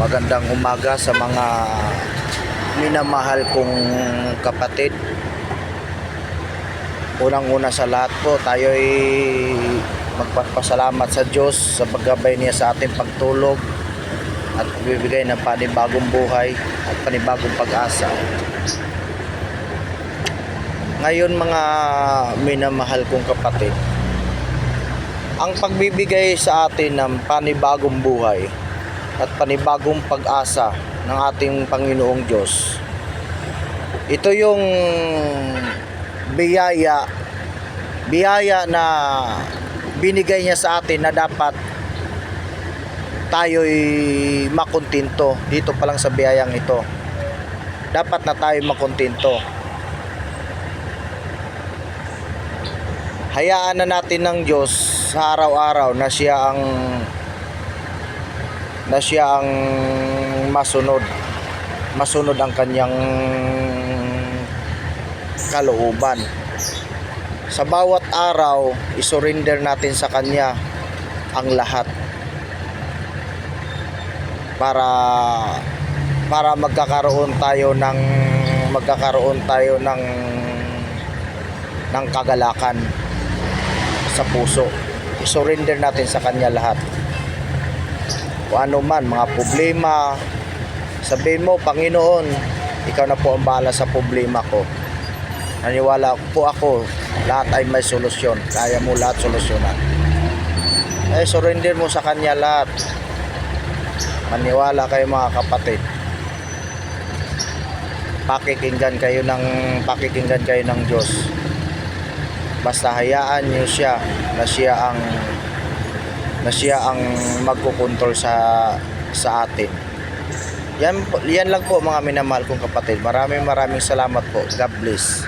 Magandang umaga sa mga minamahal kong kapatid. Unang-una sa lahat po, tayo ay magpapasalamat sa Diyos sa paggabay niya sa ating pagtulog at pagbibigay ng panibagong buhay at panibagong pag-asa. Ngayon mga minamahal kong kapatid, ang pagbibigay sa atin ng panibagong buhay at panibagong pag-asa ng ating Panginoong Diyos, ito yung biyaya na binigay niya sa atin na dapat tayo'y makontento. Dito pa lang sa biyayang ito, dapat na tayo makontento. Hayaan na natin ng Diyos sa araw-araw na siya ang masunod ang kanyang kalooban. Sa bawat araw, isurrender natin sa kanya ang lahat para magkakaroon tayo ng kagalakan sa puso. I-surrender natin sa kanya lahat. Kung ano man, mga problema, sabihin mo, Panginoon, ikaw na po ang bahala sa problema ko. Naniwala po ako, lahat ay may solusyon. Kaya mo lahat solusyonan. Surrender mo sa kanya lahat. Maniwala kayo mga kapatid. Pakikinggan kayo ng Diyos. Basta hayaan niyo siya na siya ang magkokontrol sa atin. Yan lang po mga minamahal kong kapatid. Maraming salamat po. God bless.